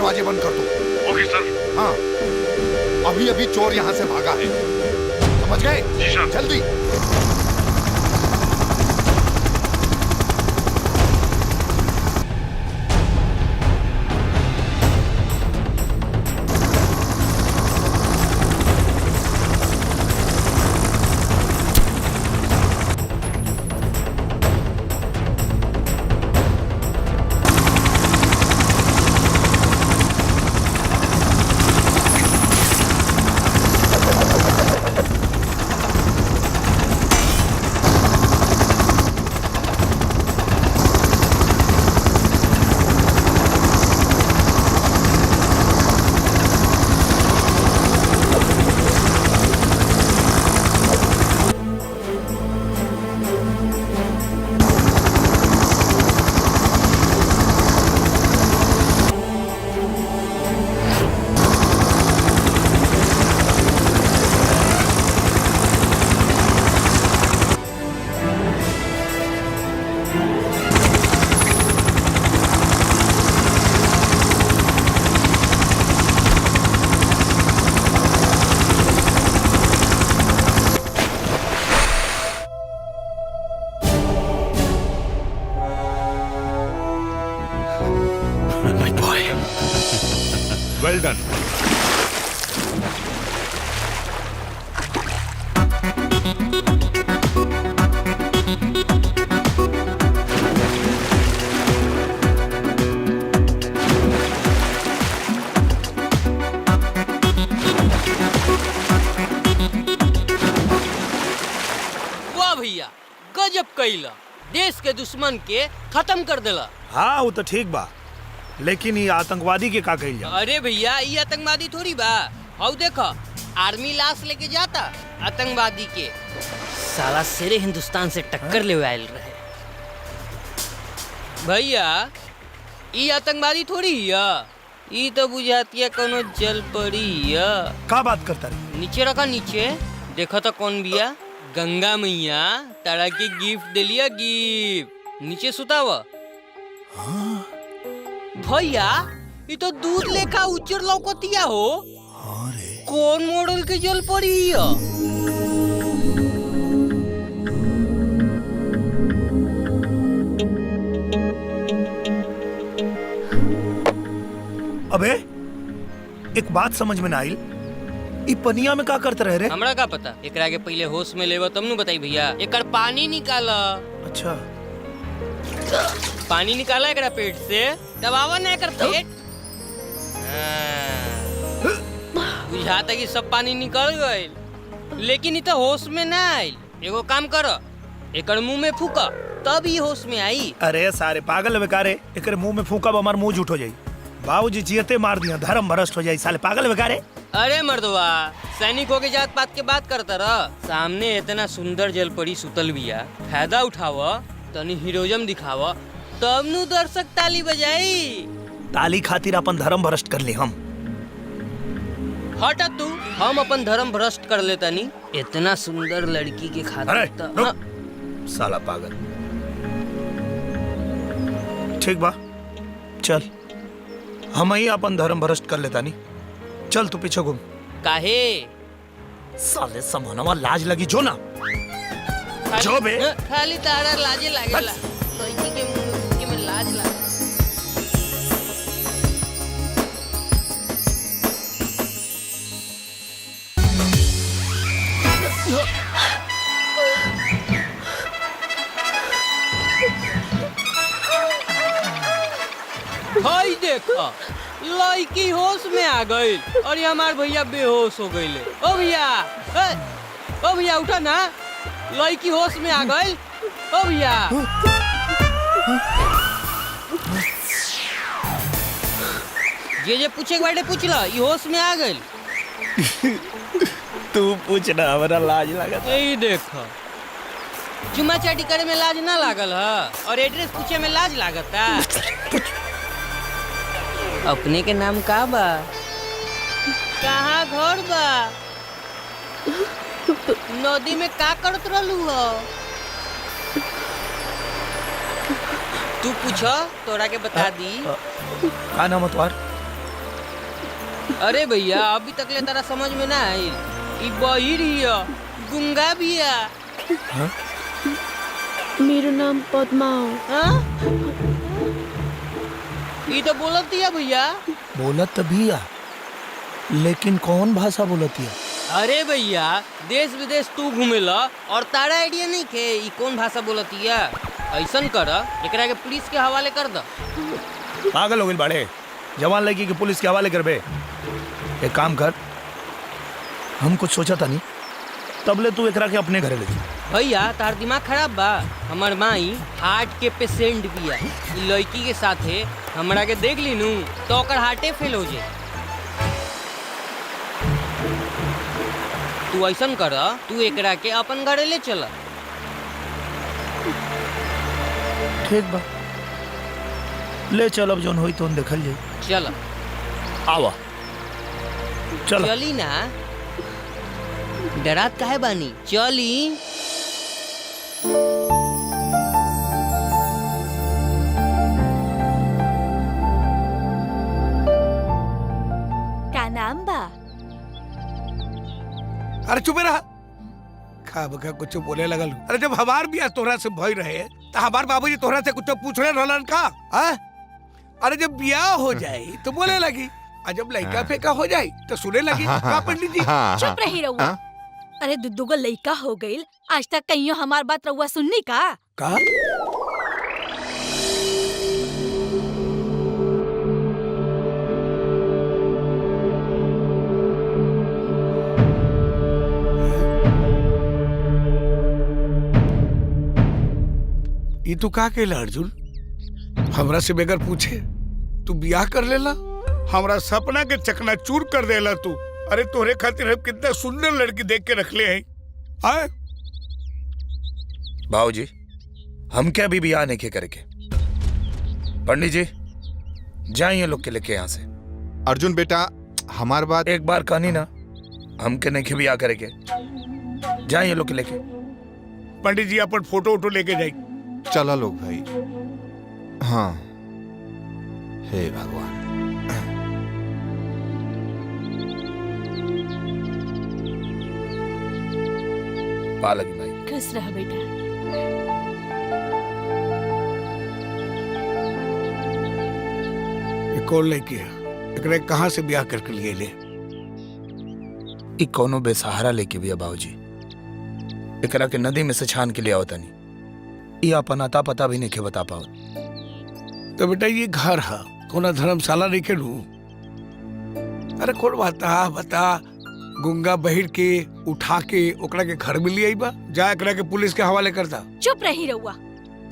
दरवाजे बंद कर दो। ओके सर। हाँ, अभी अभी चोर यहाँ से भागा है, समझ गए? जी सर। जल्दी। वेल डन। वाह भैया, गजब कइला, देश के दुश्मन के खत्म कर देला। हाँ वो तो ठीक बा, लेकिन ये आतंकवादी के का कइल जा? अरे भैया, ये आतंकवादी थोड़ी बा। और देखो, आर्मी लाश लेके जाता आतंकवादी के, साला शेरे हिंदुस्तान से टक्कर ले आयल रहे। भैया, ये आतंकवादी थोड़ी है, ये तो बुझाती है कोनो जल पड़ी है। का बात करता रे? नीचे रखा, नीचे देखो तो कौन बिया। गंगा मैया तारा के गिफ्ट दिलिया, गिफ्ट। नीचे सुतावा। भैया, ये तो दूध लेखा उच्चर लौकतिया हो। कौन मॉडल के जल पड़ी है? अबे एक बात समझ में ना आई, ई पनिया में का करते रहे रे? हमरा का पता, एकरा के पहले होश में लेवा तब नु बताई भैया। एकर पानी निकाला। अच्छा, पानी निकाला एकरा पेट से, दबावा ना एकर पेट। बुझाता कि सब पानी निकल गइल, लेकिन ई तो होश में ना आइल। एगो काम करो, एकर मुंह में फूका, तब ही होश में आई। अरे सारे पागल बेकारे, एकरे मुंह में फूका हमार मुंह झूठ हो जाई। बाबूजी जियते मार दिया, धर्म भ्रष्ट हो जाई। साले पागल बेकारे। अरे मर्दवा, सैनिकों के जात पात के बात करता रह। सामने इतना सुंदर जल पड़ी सुतल बिया, फायदा उठावा, तनी हीरोइज्म दिखावा, तब नु दर्शक ताली बजाई। ताली खातिर अपन धर्म भ्रष्ट कर ले हम। हटा तू, हम अपन धर्म भ्रष्ट कर ले तनी। इतना सुंदर लड़की के अरे खातिर रुक, साला पागल। ठीक बा, चल हम ही अपन धर्म भ्रष्ट कर लेता नहीं। चल तू पीछे घूम। काहे? साले समानवा लाज लगी जो ना। जो बे। खाली तारा लाजे लागेला, लड़की के मुंह में लाज लागे। हाय देखा, लड़की होश में आ गई और ये हमार भैया बेहोश हो गईले। ओ भैया, ओ भैया उठा ना, लड़की होश में आ गई। ओ भैया, जे पूछे के बारे पूछ ला, ये होश में आ गई। तू पूछ ना, हमारा लाज लगा। यही देखो, चुमा चाटी करे में लाज ना लागल है, और एड्रेस पूछे में लाज लागता। अपने के नाम का बा? कहाँ घर बा? नदी में का करत रहलू हो? तू पूछो, तोरा के बता दी। का नाम है तुम्हार? अरे भैया अभी तक ले तारा समझ में ना आई। ई बहिर हिया, गुंगा बिया। मेरो नाम पद्मा हो। हाँ? ई तो बोलत दिया भैया। बोलत तभी आ, लेकिन कौन भाषा बोलती है? अरे भैया देश विदेश तू घूमेला और तारा आइडिया नहीं के ई कौन भाषा बोलतिया। ऐसन कर एकरा के पुलिस के हवाले कर द। पागल हो गइल बाड़े, जवान लड़की के पुलिस के हवाले करबे? एक काम कर, हम कुछ सोचा था नहीं, तबले तू एकरा के अपने घरे ले जा। भैया तार दिमाग खराब बा। हमर माई हार्ट के पेशेंट बिया। ई लड़की के साथे हमरा के देख ली नू तो ओकर हार्टे फेल हो जाए। तू ऐसन कर, तू एकरा के अपन घरे ले चल। ठीक बा, ले चल, अब जोन होई तो देखल जाई। चल आवा चल। चली ना, डरात काहे बानी, चली। का नाम बा? अरे चुप रहा, खा बका कुछ बोले लगल। अरे जब हमार भी तोहरा से भय रहे तो हमार बाबूजी तोहरा से कुछ पूछ रहे रहलन का? अरे जब ब्याह हो जाए तो बोले लगी, और जब लड़का फेंका हो जाए तो सुने लगी। का पंडित जी चुप रही रहुआ। अरे दुगो लड़का हो गइल, आज तक कहियो हमार बात रहुआ सुननी का? का? ये तू का केला अर्जुन? हमरा से बगैर पूछे तू ब्याह कर लेला, हमरा सपना के चकनाचूर कर देला तू। अरे तोरे खातिर हम कितना सुंदर लड़की देख के रख ले हैं। आए बाबूजी, हम क्या अभी ब्याह नहीं के करके? पंडित जी जाइए लोग के लेके यहाँ से। अर्जुन बेटा हमार बात एक बार कहनी ना, हम के नहीं के ब्याह करेंगे। जाइए लोग के लेके। पंडित जी अपन फोटो वोटो लेके जाए। चला लोग भाई। हाँ हे भगवान। पालकी भाई खुश रह बेटा। ये कौन लड़की है? एकरे कहाँ से ब्याह करके लिए ले? ई कोनो बेसहारा लेके भी बाबूजी, एकरा के नदी में से छान के ले आवता नहीं। ये अपन अता पता भी नहीं के बता पाओ। तो बेटा ये घर है, कोना धर्मशाला नहीं के लू? अरे कौन बता गुंगा बहिर के उठा के ओकरा के घर में ले आई बा? जा एकरा के पुलिस के हवाले कर दा। चुप रही रहुआ,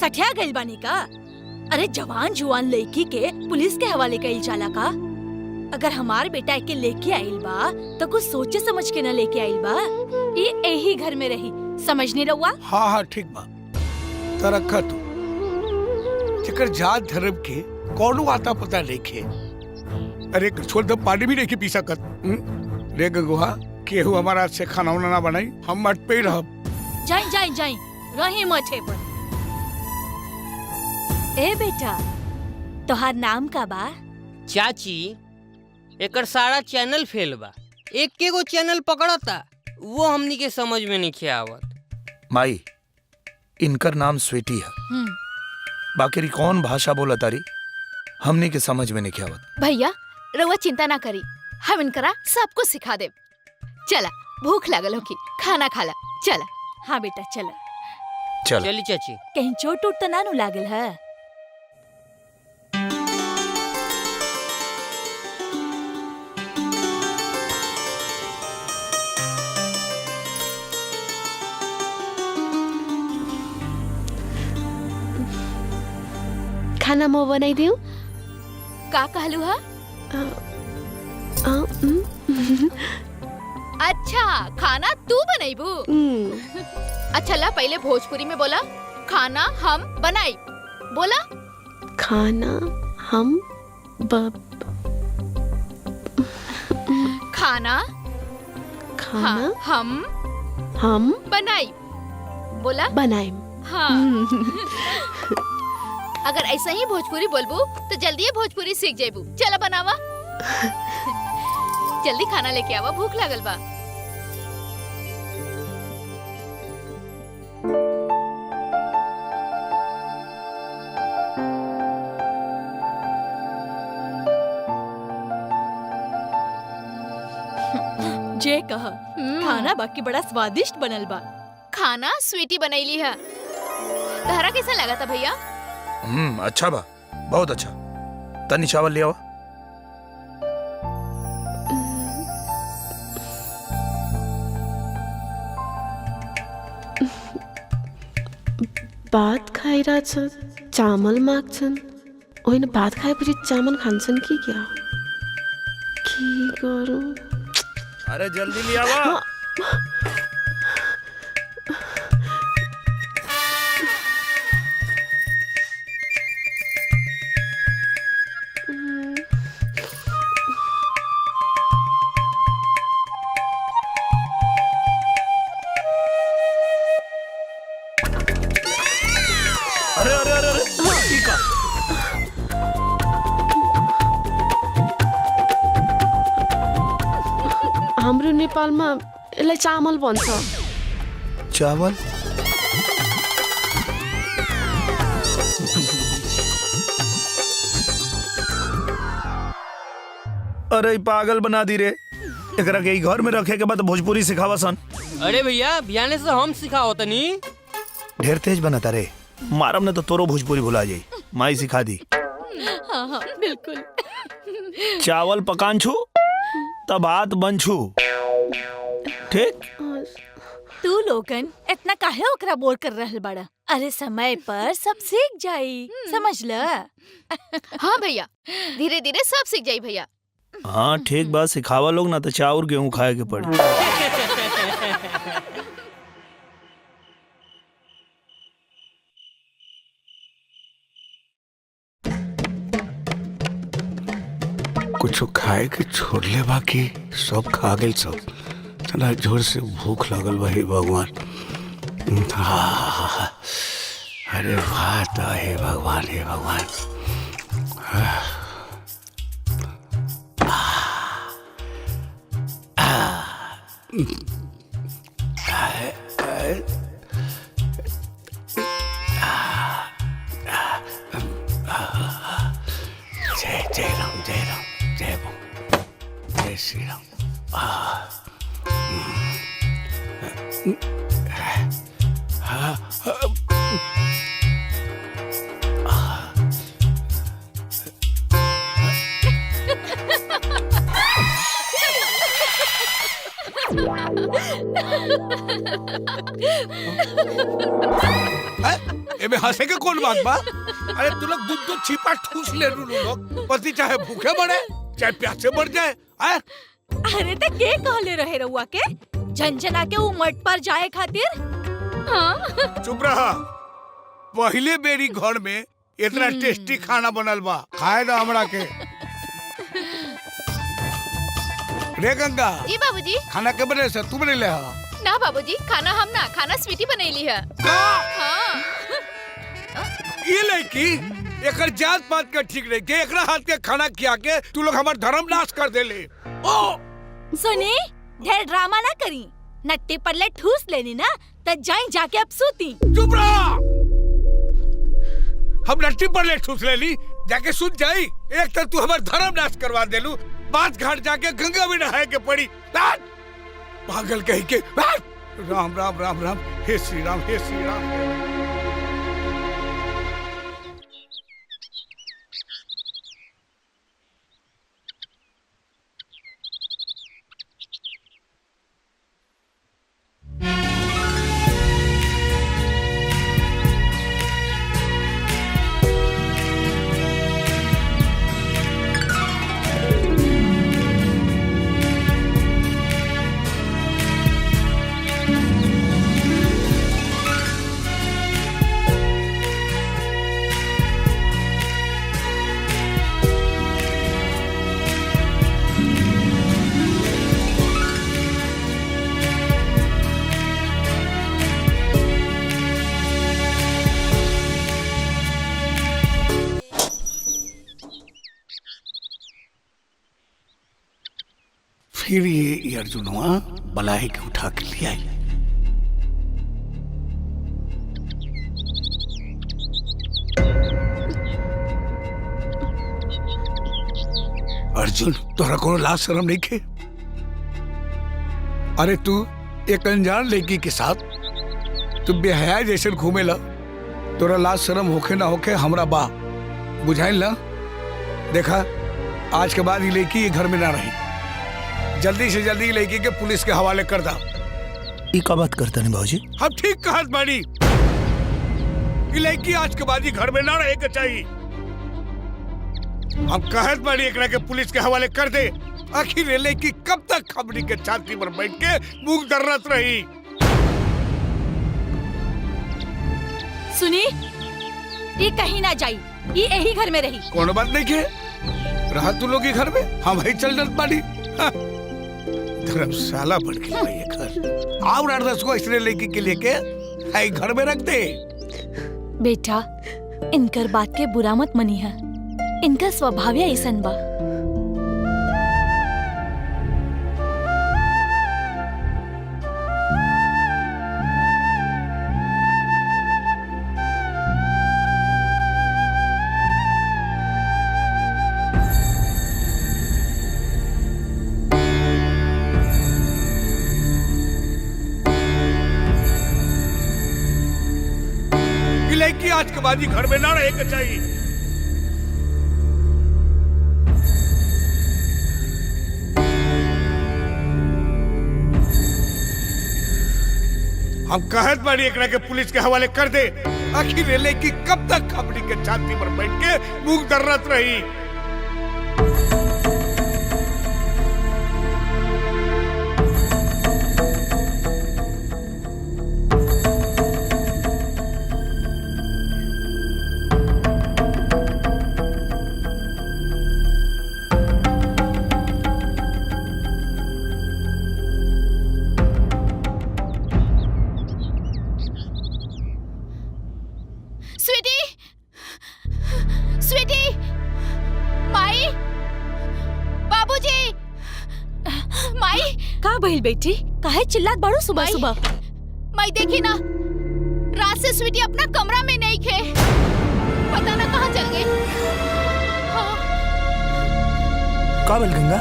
सठिया गइल बानी का? अरे जवान जुआन लड़की के पुलिस के हवाले कइल जाला का? अगर हमार बेटा के लेके आइल बा तो कुछ सोचे समझ के न लेके आइल बा। ये यही घर में रही, समझनी रहुआ? हाँ हाँ ठीक बा, तो रखा तू। जेकर जात धर्म के कौनो आता पता लेके। अरे छोड़ दो, पानी भी नहीं पी सकत। रे गंगुआ, केहू हमारा हाथ से खाना वाना ना बनाई, हम मट पे ही रहब। जाई जाई जाई रही मठे पर। ए बेटा, तोहार नाम का बा? चाची एकर सारा चैनल फेल बा। एक के गो चैनल पकड़ता, वो हमनी के समझ में नहीं आवत। माई इनकर नाम स्वीटी है, बाकी कौन भाषा बोला तारी हमनी के समझ में नहीं आवत। भैया रउआ चिंता ना करी, हम इनकरा सब कुछ सिखा देब। चला, भूख लागल होगी, खाना खाला। चला। हाँ बेटा चला। चल चली चाची। कहीं चोट उट तो ना नु लागल है? खाना मैं बनाई दियो। का कहलू हा? अच्छा खाना तू बनाईबू? अच्छा ला पहले भोजपुरी में बोला, खाना हम बनाई। बोला खाना हम खाना खाना हम बनाई। बोला बनाएम। हाँ। अगर ऐसा ही भोजपुरी बोलबू तो जल्दी भोजपुरी सीख जाबू। चला बनावा। जल्दी खाना लेके आवा, भूख लागल बा। जे कहा खाना बाकी बड़ा स्वादिष्ट बनल बा। खाना स्वीटी बनैली है। तहरा कैसा लगा था भैया? अच्छा बा, बहुत अच्छा। तनी चावल ले आवा। भात खाइरहेछन्, चामल माग्छन्। होइन, भात खाएपछि चामल खान्छन् कि क्या? के गरौँ? अरे जल्दी ले आवा। अरे अरे अरे अरे ठीक है। हाम्रो नेपालमा यसलाई चामल भन्छ। चावल? अरे पागल बना दी रे। एकरा के घर में रखे के बाद भोजपुरी सिखावा सन। अरे भैया बिहाने से हम सिखाओ तनी। ढेर तेज बनाता रे, मारम ने तो तोरो भोजपुरी भुला जाई। माई सिखा दी। हाँ हाँ बिल्कुल। चावल पकान छू तब भात बन छू। ठीक? तू लोगन इतना काहे ओकरा बोर कर रहल बाड़ा? अरे समय पर सब सीख जाई, समझ ल। हाँ भैया, धीरे धीरे सब सीख जाई भैया। हाँ ठीक बात, सिखावा लोग ना तो चाउर गेहूं खाए के पड़ी। कुछ खाए के छोड़ ले, बाकी सब खा गए सब। इतना जोर से भूख लगल बा, हे भगवान। अरे बात हे भगवान, हे भगवान। जय जय राम, जय राम, जय बोल, जय श्री राम। एमे हंसे के कौन बात बा? अरे तू लोग दूध दूध छिपा ठूस ले लोग। पति चाहे भूखे मरे चाहे प्यासे मर जाए। अरे ते के कहले रहे रहुआ के झंझना के उमट पर जाए खातिर? हाँ? चुप रहा। पहले मेरी घर में इतना टेस्टी खाना बनल बा, खाए ना हमरा के। रे गंगा। जी बाबूजी। खाना के बने से तू बने ले हा? ना बाबूजी, खाना हम ना, खाना स्वीटी बनैली है। हाँ। ये लड़की एकर जात पात का ठीक नहीं के, एकरा हाथ के खाना खिया के तू लोग हमार धर्म नाश कर देले। ओ सुनी, ढेर ड्रामा ना करी। नट्टी पल्ले ठूस लेनी ना तो जाई जाके अब सूती। चुप रहा। हम नट्टी पल्ले ठूस लेली, जाके सूत जाई। एक तो तू हमार धर्म नाश करवा देलू, बात घाट जाके गंगा में नहाए के पड़ी। पागल कही के। राम राम राम राम, हे श्री राम, हे श्री राम। आखिर ये अर्जुनवा बलाए के उठा के ले आई। अर्जुन तोरा कोनो लाज शर्म नहीं खे? अरे तू एक अनजान लड़की के साथ तू बेहया जैसे घूमेला, तोरा लाज शर्म होखे ना होखे हमरा बा, बुझाइल ना? देखा आज के बाद ये लड़की ये घर में ना रही, जल्दी से जल्दी लड़की के पुलिस के हवाले कर दा। ई का बात करता नहीं बाबूजी? हम ठीक कहत बानी, ये लड़की आज के बाद ये घर में ना रहे के चाहिए। हम कहत बानी एकरा के पुलिस के हवाले कर दे। आखिर ये लड़की कब तक हमनी के छाती पर बैठ के मुंह दर्रत रही? सुनी, ये कहीं ना जाई, ये यही घर में रही। कोनो बात नहीं के रहा तू लोग घर में, हम ही चल डर पानी। धर्मशाला बन के ये घर और 8-10 को इसने लड़की के लेके आई घर में रख दे। बेटा इनकर बात के बुरा मत मनी है, इनका स्वभाव है ऐसन बा। लड़की आज के बाद घर में ना रहे के चाहिए। हम कहत बानी एकरा के पुलिस के हवाले कर दे। आखिर ये लड़की कब तक हमनी के छाती पर बैठ के मुंह दर्रत रही? बेटी काहे चिल्लात बाड़ू सुबह सुबह? मैं देखी ना, रात से स्वीटी अपना कमरा में नहीं खे, पता ना कहाँ चल गई। हाँ। का बोल गंगा?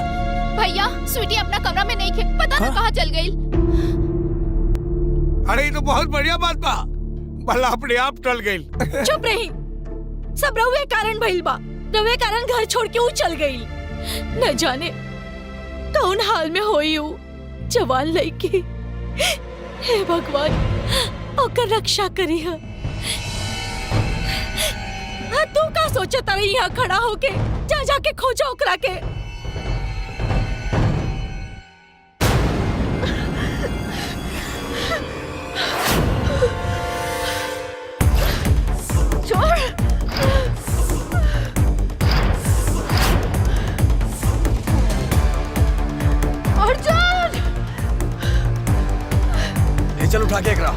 भैया स्वीटी अपना कमरा में नहीं खे, पता ना कहाँ चल गई। अरे ये तो बहुत बढ़िया बात बा, भला अपने आप टल गई। चुप रही, सब रहुए कारण भइल बा, रहुए कारण घर छोड़ के वो चल गई। न जाने कौन हाल में होई हूँ जवान लड़की। हे भगवान ओकर रक्षा करी है। तू का सोचता रही यहाँ खड़ा होके? जा जाके खोजा ओकरा के। चल उठा के एकरा।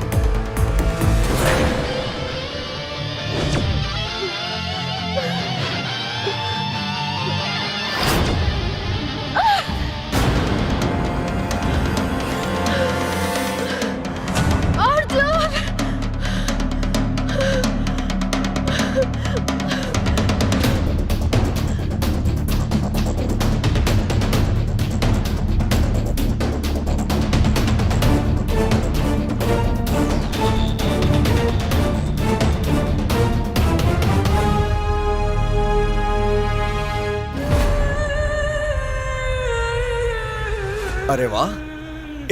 अरे वाह,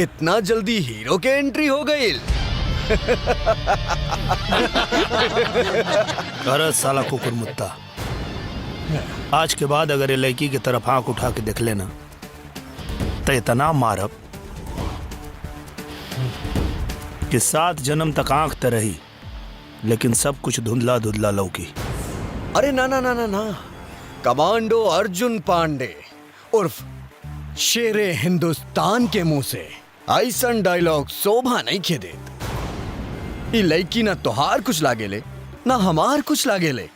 इतना जल्दी हीरो के एंट्री हो गई। अरे साला कुकुर मुत्ता, आज के बाद अगर ये लड़की की तरफ आंख उठा के देख लेना तो इतना मारब कि 7 जन्म तक आंख त रही लेकिन सब कुछ धुंधला धुंधला लौकी। अरे ना ना ना ना ना, कमांडो अर्जुन पांडे उर्फ शेरे हिंदुस्तान के मुंह से ऐसन डायलॉग शोभा नहीं खे देत। ई लड़की ना तोहार कुछ लागेले ना हमार कुछ लागेले।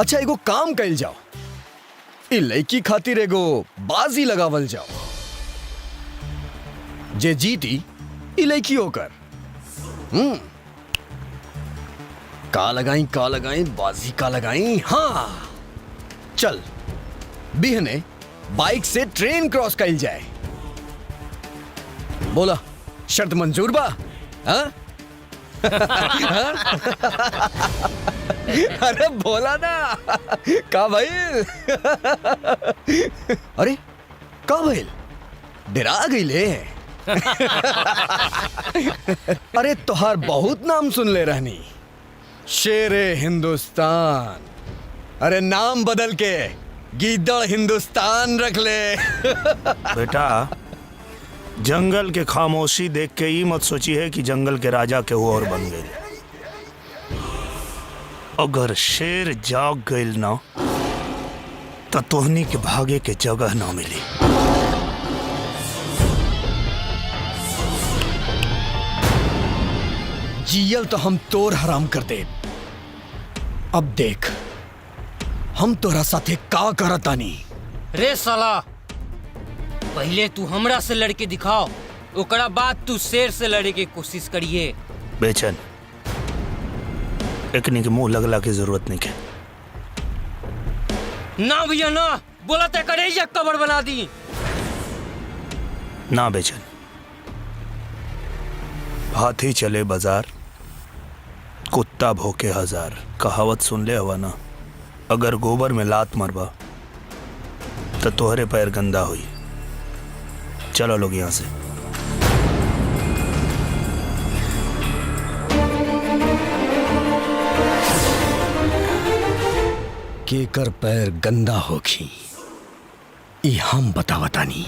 अच्छा एगो काम कैल जाओ, ई लड़की खातिर एगो बाजी लगावल जाओ। जे जीती इलेकी होकर। का लगाई बाजी का लगाई। हाँ चल बिहने बाइक से ट्रेन क्रॉस कइल जाए। बोला शर्त मंजूर बा? हाँ? अरे बोला ना। का भइल? अरे का भइल? डरा गईले? अरे तोहार बहुत नाम सुन ले रहनी, शेरे हिंदुस्तान। अरे नाम बदल के गीदड़ हिंदुस्तान रख ले। बेटा जंगल के खामोशी देख के ही मत सोची है कि जंगल के राजा के वो और बन गए। अगर शेर जाग गइल ना तो तोहनी के भागे के जगह ना मिली। जियल तो हम तोर हराम कर दे। अब देख हम तोरा साथे का करतानी। रे साला, पहले तू हमरा से लड़के दिखाओ, ओकरा बाद तू शेर से लड़े की कोशिश करिए। बेचन एकनी के मुंह लगला की जरूरत नहीं है। ना भैया ना, बोला तय करे या कबर बना दी। ना बेचन, हाथी चले बाजार कुत्ता भोके हजार। कहावत सुन ले हवा ना। अगर गोबर में लात मरबा तो तोहरे पैर गंदा हुई। चलो लोग यहां से। केकर पैर गंदा होखी ई हम बतावतानी।